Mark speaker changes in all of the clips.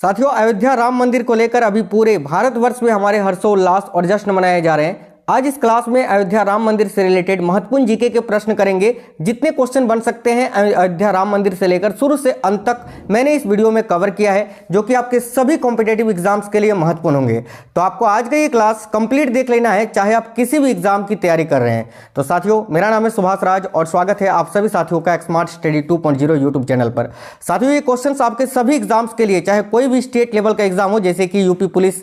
Speaker 1: साथियों, अयोध्या राम मंदिर को लेकर अभी पूरे भारतवर्ष में हमारे हर्षोल्लास और जश्न मनाए जा रहे हैं। आज इस क्लास में अयोध्या राम मंदिर से रिलेटेड महत्वपूर्ण जीके के प्रश्न करेंगे। जितने क्वेश्चन बन सकते हैं अयोध्या राम मंदिर से लेकर शुरू से अंत तक मैंने इस वीडियो में कवर किया है, जो कि आपके सभी कॉम्पिटेटिव एग्जाम्स के लिए महत्वपूर्ण होंगे। तो आपको आज का ये क्लास कंप्लीट देख लेना है, चाहे आप किसी भी एग्जाम की तैयारी कर रहे हैं। तो साथियों, मेरा नाम है सुभाष राज और स्वागत है आप सभी साथियों का स्मार्ट स्टडी 2.0 यूट्यूब चैनल पर। साथियों, ये क्वेश्चन आपके सभी एग्जाम्स के लिए, चाहे कोई भी स्टेट लेवल का एग्जाम हो, जैसे कि UP police,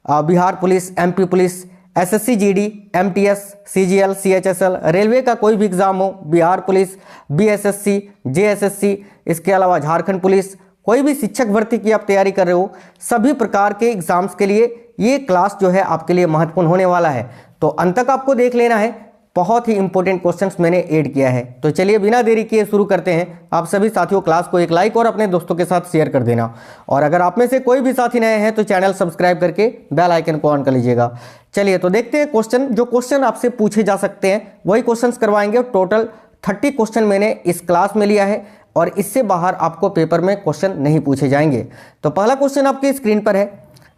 Speaker 1: Bihar police, MP police, SSC GD, MTS, CGL, CHSL, railway का कोई भी एग्जाम हो, बिहार पुलिस, बीएसएससी, जेएसएससी, इसके अलावा झारखंड पुलिस, कोई भी शिक्षक भर्ती की आप तैयारी कर रहे हो, सभी प्रकार के एग्जाम्स के लिए ये क्लास जो है आपके लिए महत्वपूर्ण होने वाला है। तो अंत तक आपको देख लेना है, बहुत ही इंपॉर्टेंट क्वेश्चंस मैंने ऐड किया है। तो चलिए बिना देरी किए शुरू करते हैं। आप सभी साथियों क्लास को एक लाइक और अपने दोस्तों के साथ शेयर कर देना, और अगर आप में से कोई भी साथी नए हैं तो चैनल सब्सक्राइब करके बेल आइकन को ऑन कर लीजिएगा। चलिए तो देखते हैं क्वेश्चन। जो क्वेश्चन आपसे पूछे जा सकते हैं वही क्वेश्चन करवाएंगे। टोटल 30 क्वेश्चन मैंने इस क्लास में लिया है और इससे बाहर आपको पेपर में क्वेश्चन नहीं पूछे जाएंगे। तो पहला क्वेश्चन आपके स्क्रीन पर है,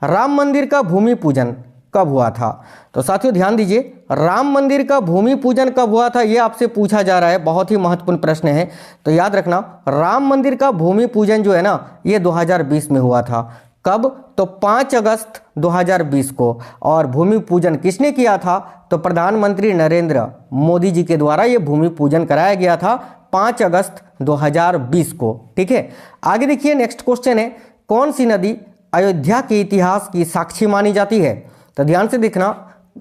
Speaker 1: राम मंदिर का भूमि पूजन कब हुआ था? तो साथियों ध्यान दीजिए, राम मंदिर का भूमि पूजन कब हुआ था ये आपसे पूछा जा रहा है। बहुत ही महत्वपूर्ण प्रश्न है, तो याद रखना राम मंदिर का भूमि पूजन जो है ना, ये 2020 में हुआ था। कब? तो 5 अगस्त 2020 को। और भूमि पूजन किसने किया था? तो प्रधानमंत्री नरेंद्र मोदी जी के द्वारा ये भूमि पूजन कराया गया था 5 अगस्त 2020 को। ठीक है, आगे देखिए नेक्स्ट क्वेश्चन है, कौन सी नदी अयोध्या के इतिहास की साक्षी मानी जाती है? तो ध्यान से देखना,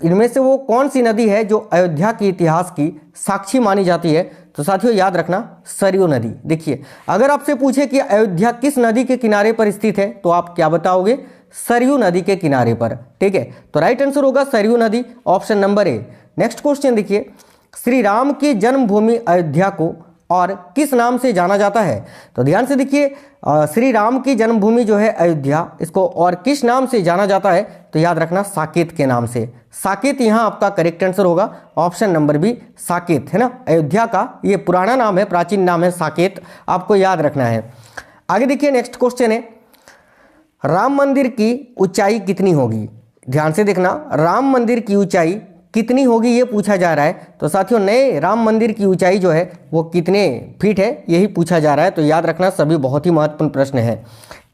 Speaker 1: इनमें से वो कौन सी नदी है जो अयोध्या के इतिहास की साक्षी मानी जाती है? तो साथियों याद रखना, सरयू नदी। देखिए, अगर आपसे पूछे कि अयोध्या किस नदी के किनारे पर स्थित है तो आप क्या बताओगे? सरयू नदी के किनारे पर। ठीक है, तो राइट आंसर होगा सरयू नदी, option number A. Next question देखिए, श्री राम की जन्मभूमि अयोध्या को और किस नाम से जाना जाता है? तो ध्यान से देखिए, श्री राम की जन्मभूमि जो है अयोध्या, इसको और किस नाम से जाना जाता है? तो याद रखना साकेत के नाम से। साकेत यहाँ आपका करेक्ट आंसर होगा, ऑप्शन नंबर बी साकेत, है ना। अयोध्या का ये पुराना नाम है, प्राचीन नाम है साकेत, आपको याद रखना है। आगे देखिए नेक्स्ट क्वेश्चन है, राम मंदिर की ऊंचाई कितनी होगी? ध्यान से देखना, राम मंदिर की ऊंचाई कितनी होगी ये पूछा जा रहा है। तो साथियों, नए राम मंदिर की ऊंचाई जो है वो कितने फीट है यही पूछा जा रहा है। तो याद रखना, सभी बहुत ही महत्वपूर्ण प्रश्न है।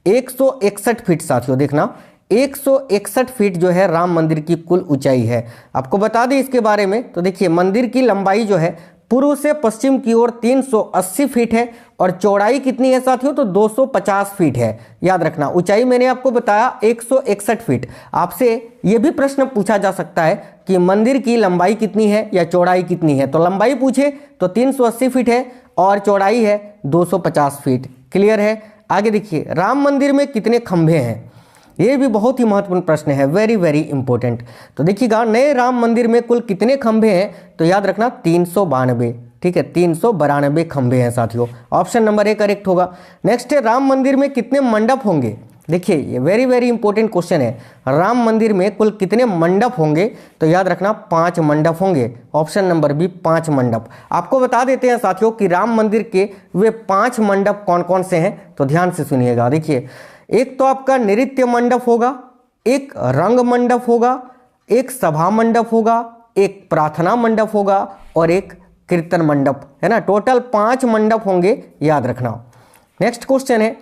Speaker 1: 161 फीट साथियों, देखना 161 फीट जो है राम मंदिर की कुल ऊंचाई है। आपको बता दें इसके बारे में, तो देखिए मंदिर की लंबाई जो है पूर्व से पश्चिम की ओर 380 फीट है और चौड़ाई कितनी है साथियों? तो 250 फीट है। याद रखना, ऊंचाई मैंने आपको बताया 161 फीट। आपसे यह भी प्रश्न पूछा जा सकता है कि मंदिर की लंबाई कितनी है या चौड़ाई कितनी है। तो लंबाई पूछे तो 380 फीट है और चौड़ाई है 250 फीट। क्लियर है? आगे देखिए, राम मंदिर में कितने खंभे हैं? ये भी बहुत ही महत्वपूर्ण प्रश्न है, वेरी वेरी इंपॉर्टेंट। तो देखिएगा, नए राम मंदिर में कुल कितने खंभे हैं? तो याद रखना 392। ठीक है, 392 खंभे हैं साथियों, ऑप्शन नंबर ए करेक्ट होगा। नेक्स्ट है, राम मंदिर में कितने मंडप होंगे? देखिए ये वेरी वेरी इंपॉर्टेंट क्वेश्चन है, राम मंदिर में कुल कितने मंडप होंगे? तो याद रखना 5 मंडप होंगे, ऑप्शन नंबर बी 5 मंडप। आपको बता देते हैं साथियों कि राम मंदिर के वे 5 मंडप कौन कौन से हैं, तो ध्यान से सुनिएगा। देखिए, एक तो आपका नृत्य मंडप होगा, एक रंग मंडप होगा, एक सभा मंडप होगा, एक प्रार्थना मंडप होगा और एक कीर्तन मंडप, है ना। टोटल 5 मंडप होंगे, याद रखना। नेक्स्ट क्वेश्चन है,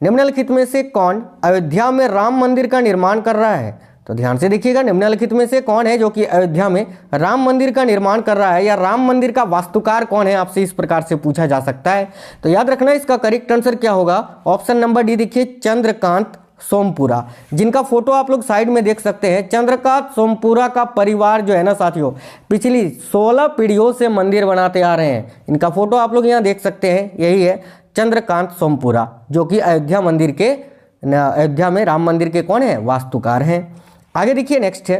Speaker 1: निम्नलिखित में से कौन अयोध्या में राम मंदिर का निर्माण कर रहा है? तो ध्यान से देखिएगा, निम्नलिखित में से कौन है जो कि अयोध्या में राम मंदिर का निर्माण कर रहा है, या राम मंदिर का वास्तुकार कौन है, आपसे इस प्रकार से पूछा जा सकता है। तो याद रखना, इसका करेक्ट आंसर क्या होगा? ऑप्शन नंबर डी देखिए, चंद्रकांत सोमपुरा, जिनका फोटो आप लोग साइड में देख सकते हैं। चंद्रकांत सोमपुरा का परिवार जो है ना साथियों, पिछली 16 पीढ़ियों से मंदिर बनाते आ रहे हैं। इनका फोटो आप लोग यहाँ देख सकते हैं, यही है चंद्रकांत सोमपुरा, जो कि अयोध्या में राम मंदिर के कौन है? वास्तुकार हैं। आगे देखिए नेक्स्ट है,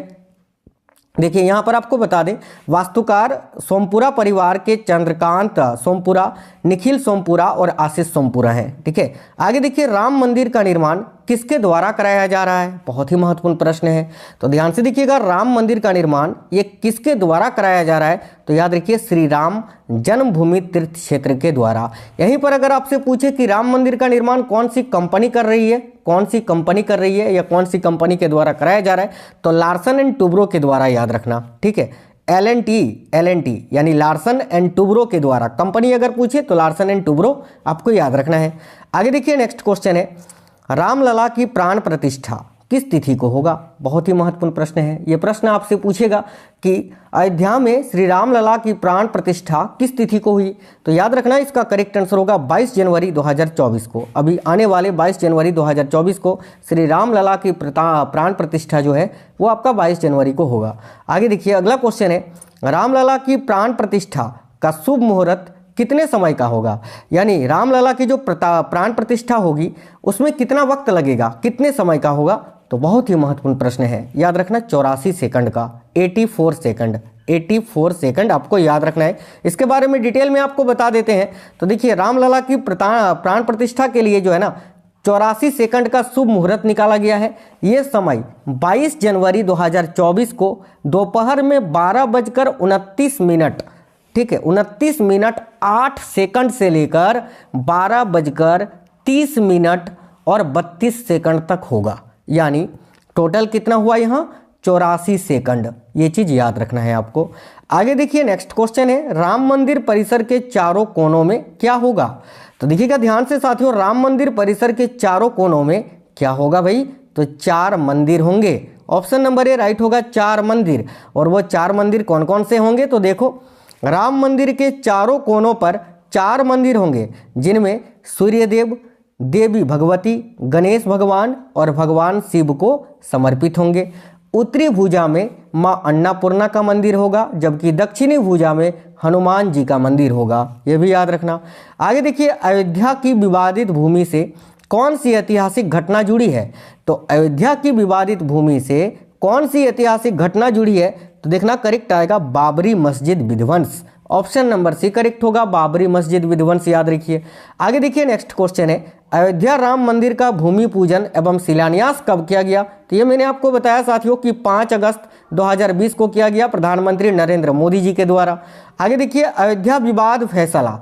Speaker 1: देखिए यहाँ पर आपको बता दें, वास्तुकार सोमपुरा परिवार के चंद्रकांत सोमपुरा, निखिल सोमपुरा और आशीष सोमपुरा हैं। ठीक है, आगे देखिए, राम मंदिर का निर्माण किसके द्वारा कराया जा रहा है? बहुत ही महत्वपूर्ण प्रश्न है, तो ध्यान से देखिएगा। राम मंदिर का निर्माण ये किसके द्वारा कराया जा रहा है? तो याद रखिए श्री राम जन्मभूमि तीर्थ क्षेत्र के द्वारा। यहीं पर अगर आपसे पूछे कि राम मंदिर का निर्माण कौन सी कंपनी कर रही है, कौन सी कंपनी कर रही है या कौन सी कंपनी के द्वारा कराया जा रहा है, तो लार्सन एंड टुब्रो के द्वारा, याद रखना, ठीक है। एल एन टी यानी लार्सन एंड टुब्रो के द्वारा। कंपनी अगर पूछे तो लार्सन एंड टुब्रो आपको याद रखना है। आगे देखिए नेक्स्ट क्वेश्चन है, रामलला की प्राण प्रतिष्ठा किस तिथि को होगा? बहुत ही महत्वपूर्ण प्रश्न है। यह प्रश्न आपसे पूछेगा कि अयोध्या में श्री रामलला की प्राण प्रतिष्ठा किस तिथि को हुई? तो याद रखना इसका करेक्ट आंसर होगा 22 जनवरी 2024 को। अभी आने वाले 22 जनवरी 2024 को श्री रामलला की प्राण प्रतिष्ठा जो है वो आपका 22 जनवरी को होगा। आगे देखिए अगला क्वेश्चन है, रामलला की प्राण प्रतिष्ठा का शुभ मुहूर्त कितने समय का होगा? यानी रामलला की जो प्राण प्रतिष्ठा होगी उसमें कितना वक्त लगेगा, कितने समय का होगा? तो बहुत ही महत्वपूर्ण प्रश्न है, याद रखना 84 सेकंड का, 84 सेकंड, 84 सेकंड आपको याद रखना है। इसके बारे में डिटेल में आपको बता देते हैं। तो देखिए रामलला की प्राण प्रतिष्ठा के लिए जो है ना 84 सेकंड का शुभ मुहूर्त निकाला गया है। ये समय 22 जनवरी 2024 को दोपहर में 12:29, ठीक है, 29 मिनट 8 सेकंड से लेकर 12:30 और 32 सेकंड तक होगा। यानी टोटल कितना हुआ यहाँ? 84 सेकंड। ये चीज याद रखना है आपको। आगे देखिए नेक्स्ट क्वेश्चन है, राम मंदिर परिसर के चारों कोनों में क्या होगा? तो देखिएगा ध्यान से साथियों, राम मंदिर परिसर के चारों कोनों में क्या होगा भाई? तो 4 मंदिर होंगे। ऑप्शन नंबर ए राइट होगा, 4 मंदिर। और वो 4 मंदिर कौन कौन से होंगे? तो देखो राम मंदिर के चारों कोनों पर 4 मंदिर होंगे जिनमें सूर्यदेव, देवी भगवती, गणेश भगवान और भगवान शिव को समर्पित होंगे। उत्तरी भुजा में मां अन्नपूर्णा का मंदिर होगा, जबकि दक्षिणी भुजा में हनुमान जी का मंदिर होगा। यह भी याद रखना। आगे देखिए अयोध्या की विवादित भूमि से कौन सी ऐतिहासिक घटना जुड़ी है? तो अयोध्या की विवादित भूमि से कौन सी ऐतिहासिक घटना जुड़ी है? तो देखना करेक्ट आएगा बाबरी मस्जिद विध्वंस। ऑप्शन नंबर सी करेक्ट होगा, बाबरी मस्जिद विध्वंस, याद रखिए। आगे देखिए नेक्स्ट क्वेश्चन है, अयोध्या राम मंदिर का भूमि पूजन एवं शिलान्यास कब किया गया? तो ये मैंने आपको बताया साथियों कि 5 अगस्त 2020 को किया गया प्रधानमंत्री नरेंद्र मोदी जी के द्वारा। आगे देखिए अयोध्या विवाद फैसला,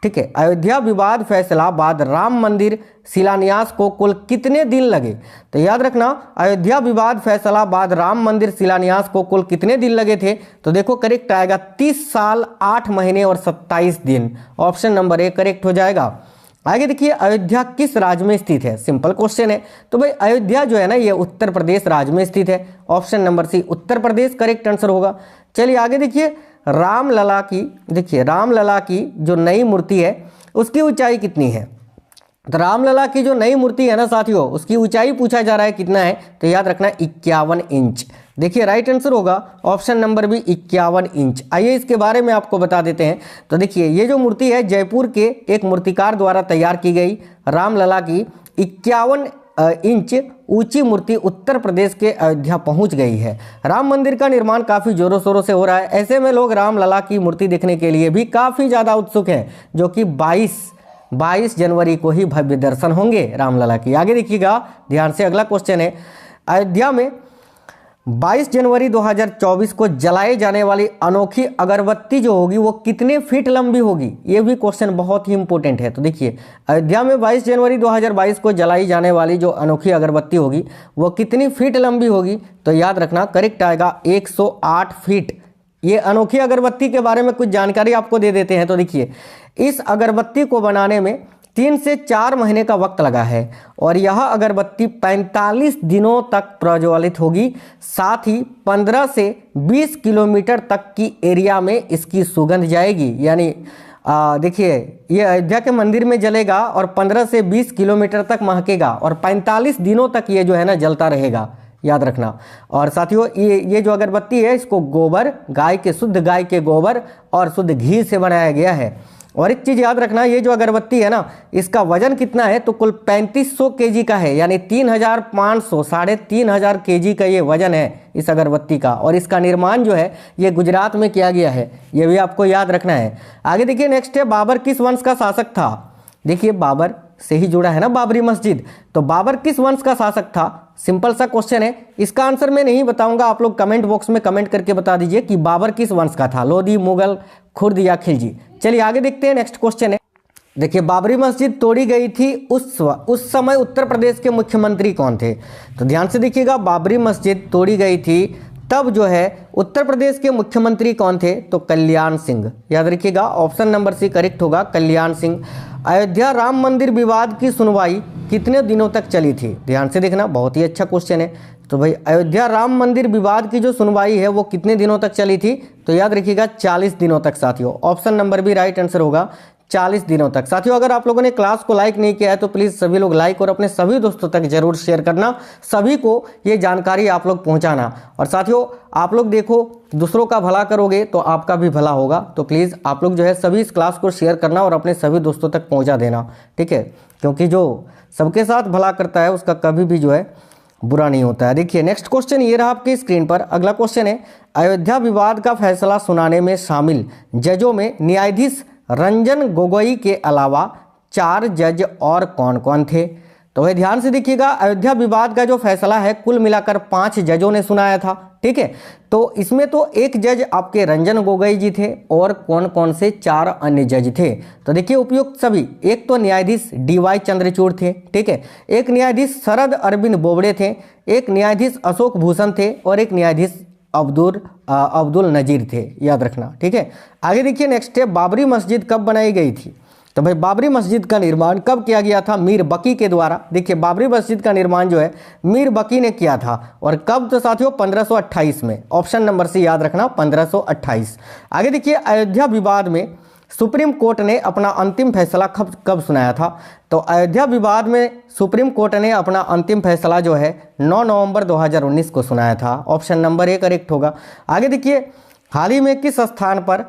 Speaker 1: ठीक है, अयोध्या विवाद फैसला बाद राम मंदिर शिलान्यास को कुल कितने दिन लगे? तो याद रखना अयोध्या विवाद फैसला बाद राम मंदिर शिलान्यास को कुल कितने दिन लगे थे? तो देखो करेक्ट आएगा 30 साल 8 महीने और 27 दिन। ऑप्शन नंबर ए करेक्ट हो जाएगा। आगे देखिए अयोध्या किस राज्य में स्थित है? सिंपल क्वेश्चन है। तो भाई अयोध्या जो है ना ये उत्तर प्रदेश राज्य में स्थित है। Option number C Uttar Pradesh correct answer होगा। चलिए आगे देखिए रामलला की, देखिए रामलला की जो नई मूर्ति है उसकी ऊंचाई कितनी है? तो रामलला की जो नई मूर्ति है ना साथियों उसकी ऊंचाई पूछा जा रहा है कितना है? तो याद रखना 51 इंच। देखिए राइट आंसर होगा ऑप्शन नंबर बी 51 इंच। आइए इसके बारे में आपको बता देते हैं। तो देखिए ये जो मूर्ति है जयपुर के एक मूर्तिकार द्वारा तैयार की गई रामलला की 51 इंच ऊंची मूर्ति उत्तर प्रदेश के अयोध्या पहुंच गई है। राम मंदिर का निर्माण काफ़ी जोरों शोरों से हो रहा है। ऐसे में लोग रामलला की मूर्ति देखने के लिए भी काफ़ी ज़्यादा उत्सुक हैं, जो कि 22 जनवरी को ही भव्य दर्शन होंगे रामलला की। आगे देखिएगा ध्यान से, अगला क्वेश्चन है, अयोध्या में 22 जनवरी 2024 को जलाए जाने वाली अनोखी अगरबत्ती जो होगी वो कितने फीट लंबी होगी? ये भी क्वेश्चन बहुत ही इंपॉर्टेंट है। तो देखिए अयोध्या में 22 जनवरी 2022 को जलाई जाने वाली जो अनोखी अगरबत्ती होगी वो कितनी फीट लंबी होगी? तो याद रखना करेक्ट आएगा 108 फीट। ये अनोखी अगरबत्ती के बारे में कुछ जानकारी आपको दे देते हैं। तो देखिए इस अगरबत्ती को बनाने में 3 से 4 महीने का वक्त लगा है और यह अगरबत्ती 45 दिनों तक प्रज्वलित होगी। साथ ही 15 से 20 किलोमीटर तक की एरिया में इसकी सुगंध जाएगी। यानी देखिए ये अयोध्या के मंदिर में जलेगा और 15 से 20 किलोमीटर तक महकेगा और 45 दिनों तक ये जो है ना जलता रहेगा, याद रखना। और साथियों ये जो अगरबत्ती है इसको गोबर, गाय के शुद्ध गाय के गोबर और शुद्ध घी से बनाया गया है। और एक चीज़ याद रखना, ये जो अगरबत्ती है ना इसका वजन कितना है? तो कुल 3500 केजी का है, यानी 3500 3500 केजी का ये वजन है इस अगरबत्ती का। और इसका निर्माण जो है ये गुजरात में किया गया है, ये भी आपको याद रखना है। आगे देखिए नेक्स्ट है, बाबर किस वंश का शासक था? देखिए बाबर से ही जुड़ा है ना बाबरी मस्जिद। तो बाबर किस वंश का शासक था? सिंपल सा क्वेश्चन है। इसका आंसर मैं नहीं बताऊंगा, आप लोग कमेंट बॉक्स में कमेंट करके बता दीजिए कि बाबर किस वंश का था, लोधी, मुगल, खुर्द या खिलजी। चलिए आगे देखते हैं। नेक्स्ट क्वेश्चन है, देखिए बाबरी मस्जिद तोड़ी गई थी उस समय उत्तर प्रदेश के मुख्यमंत्री कौन थे? तो ध्यान से देखिएगा, बाबरी मस्जिद तोड़ी गई थी तब जो है उत्तर प्रदेश के मुख्यमंत्री कौन थे? तो कल्याण सिंह। याद रखिएगा, ऑप्शन नंबर सी करेक्ट होगा, कल्याण सिंह। अयोध्या राम मंदिर विवाद की सुनवाई कितने दिनों तक चली थी? ध्यान से देखना, बहुत ही अच्छा क्वेश्चन है। तो भाई अयोध्या राम मंदिर विवाद की जो सुनवाई है वो कितने दिनों तक चली थी? तो याद रखिएगा 40 दिनों तक साथियों। ऑप्शन नंबर भी राइट आंसर होगा, 40 दिनों तक। साथियों अगर आप लोगों ने क्लास को लाइक नहीं किया है तो प्लीज़ सभी लोग लाइक और अपने सभी दोस्तों तक जरूर शेयर करना, सभी को ये जानकारी आप लोग पहुंचाना। और साथियों आप लोग देखो, दूसरों का भला करोगे तो आपका भी भला होगा। तो प्लीज़ आप लोग जो है सभी इस क्लास को शेयर करना और अपने सभी दोस्तों तक पहुँचा देना, ठीक है? क्योंकि जो सबके साथ भला करता है उसका कभी भी जो है बुरा नहीं होता है। देखिए नेक्स्ट क्वेश्चन ये रहा आपकी स्क्रीन पर। अगला क्वेश्चन है, अयोध्या विवाद का फैसला सुनाने में शामिल जजों में न्यायाधीश रंजन गोगोई के अलावा 4 जज और कौन कौन थे? तो वह ध्यान से देखिएगा, अयोध्या विवाद का जो फैसला है कुल मिलाकर 5 जजों ने सुनाया था, ठीक है? तो इसमें तो एक जज आपके रंजन गोगोई जी थे और कौन कौन से 4 अन्य जज थे? तो देखिए उपयुक्त सभी, एक तो न्यायाधीश DY चंद्रचूड़ थे, ठीक है, एक न्यायाधीश शरद अरविंद बोबड़े थे, एक न्यायाधीश अशोक भूषण थे और एक न्यायाधीश अब्दुल नजीर थे। याद रखना, ठीक है? आगे देखिए नेक्स्ट है, बाबरी मस्जिद कब बनाई गई थी? तो भाई बाबरी मस्जिद का निर्माण कब किया गया था? मीर बकी के द्वारा। देखिए बाबरी मस्जिद का निर्माण जो है मीर बकी ने किया था और कब? तो साथियों 1528 में। ऑप्शन नंबर से याद रखना, 1528। आगे देखिए, अयोध्या विवाद में सुप्रीम कोर्ट ने अपना अंतिम फैसला कब सुनाया था? तो अयोध्या विवाद में सुप्रीम कोर्ट ने अपना अंतिम फैसला जो है 9 नवंबर 2019 को सुनाया था। ऑप्शन नंबर ए करेक्ट होगा। आगे देखिए, हाल ही में किस स्थान पर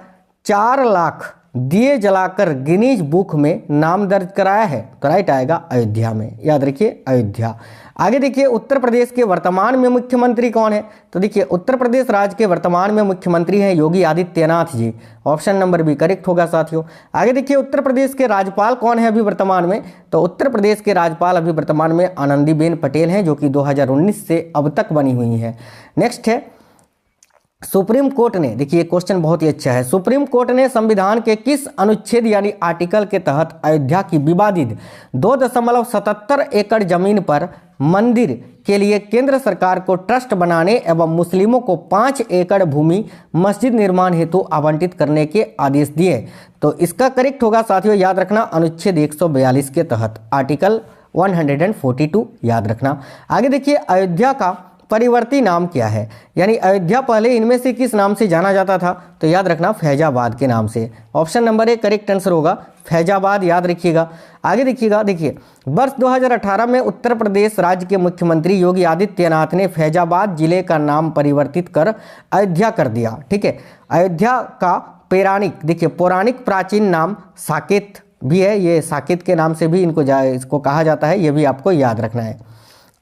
Speaker 1: 4 लाख दिए जलाकर गिनीज बुक में नाम दर्ज कराया है? तो राइट आएगा अयोध्या में। याद रखिए अयोध्या। आगे देखिए, उत्तर प्रदेश के वर्तमान में मुख्यमंत्री कौन है? तो देखिए उत्तर प्रदेश राज्य के वर्तमान में मुख्यमंत्री हैं योगी आदित्यनाथ जी। ऑप्शन नंबर भी करेक्ट होगा साथियों। आगे देखिए, उत्तर प्रदेश के राज्यपाल कौन है अभी वर्तमान में? तो उत्तर प्रदेश के राज्यपाल अभी वर्तमान में आनंदीबेन पटेल हैं, जो कि 2019 से अब तक बनी हुई हैं। नेक्स्ट है, सुप्रीम कोर्ट ने, देखिए क्वेश्चन बहुत ही अच्छा है, सुप्रीम कोर्ट ने संविधान के किस अनुच्छेद यानी आर्टिकल के तहत अयोध्या की विवादित 2.77 एकड़ जमीन पर मंदिर के लिए केंद्र सरकार को ट्रस्ट बनाने एवं मुस्लिमों को 5 एकड़ भूमि मस्जिद निर्माण हेतु आवंटित करने के आदेश दिए? तो इसका करेक्ट होगा साथियों, याद रखना, अनुच्छेद 142 के तहत, आर्टिकल 142 याद रखना। आगे देखिए, अयोध्या का परिवर्ती नाम क्या है? यानी अयोध्या पहले इनमें से किस नाम से जाना जाता था? तो याद रखना, फैजाबाद के नाम से। Option number A correct answer होगा, फैजाबाद। याद रखिएगा। आगे देखिएगा, देखिए वर्ष 2018 में उत्तर प्रदेश राज्य के मुख्यमंत्री योगी आदित्यनाथ ने फैजाबाद जिले का नाम परिवर्तित कर अयोध्या कर दिया, ठीक है? अयोध्या का पौराणिक प्राचीन नाम साकेत भी है, ये साकेत के नाम से भी इसको कहा जाता है, ये भी आपको याद रखना है।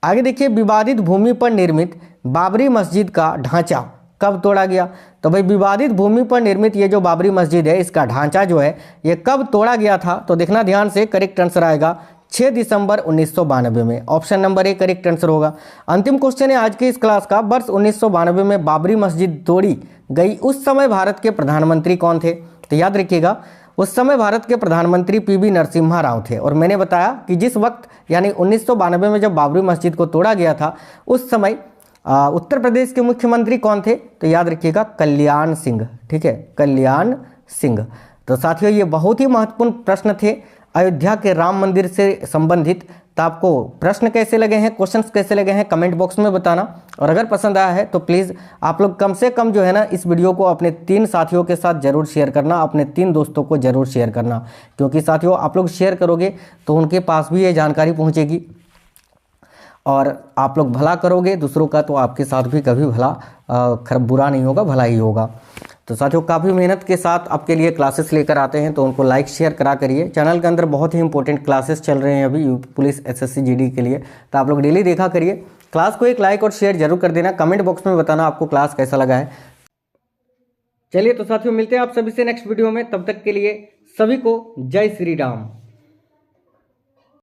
Speaker 1: आगे देखिए, विवादित भूमि पर निर्मित बाबरी मस्जिद का ढांचा कब तोड़ा गया? तो भाई विवादित भूमि पर निर्मित ये जो बाबरी मस्जिद है इसका ढांचा जो है ये कब तोड़ा गया था? तो देखना ध्यान से, करेक्ट आंसर आएगा 6 दिसंबर 1992 में। Option number A correct answer होगा। अंतिम क्वेश्चन है आज की इस क्लास का, वर्ष 1992 में बाबरी मस्जिद तोड़ी गई उस समय भारत के प्रधानमंत्री कौन थे? तो याद रखिएगा, उस समय भारत के प्रधानमंत्री PV नरसिम्हा राव थे। और मैंने बताया कि जिस वक्त यानी 1992 में जब बाबरी मस्जिद को तोड़ा गया था उस समय उत्तर प्रदेश के मुख्यमंत्री कौन थे? तो याद रखिएगा, कल्याण सिंह, ठीक है, कल्याण सिंह। तो साथियों ये बहुत ही महत्वपूर्ण प्रश्न थे अयोध्या के राम मंदिर से संबंधित। तो आपको प्रश्न कैसे लगे हैं, क्वेश्चंस कैसे लगे हैं, कमेंट बॉक्स में बताना। और अगर पसंद आया है तो प्लीज़ आप लोग कम से कम जो है ना इस वीडियो को अपने 3 साथियों के साथ जरूर शेयर करना, अपने 3 दोस्तों को जरूर शेयर करना, क्योंकि साथियों आप लोग शेयर करोगे तो उनके पास भी ये जानकारी पहुँचेगी और आप लोग भला करोगे दूसरों का तो आपके साथ भी कभी भला बुरा नहीं होगा, भला ही होगा। तो साथियों काफ़ी मेहनत के साथ आपके लिए क्लासेस लेकर आते हैं, तो उनको लाइक शेयर करा करिए। चैनल के अंदर बहुत ही इंपॉर्टेंट क्लासेस चल रहे हैं अभी पुलिस SSC GD के लिए, तो आप लोग डेली देखा करिए। क्लास को एक लाइक और शेयर जरूर कर देना, कमेंट बॉक्स में बताना आपको क्लास कैसा लगा है। चलिए तो साथियों मिलते हैं आप सभी से नेक्स्ट वीडियो में, तब तक के लिए सभी को जय श्री राम।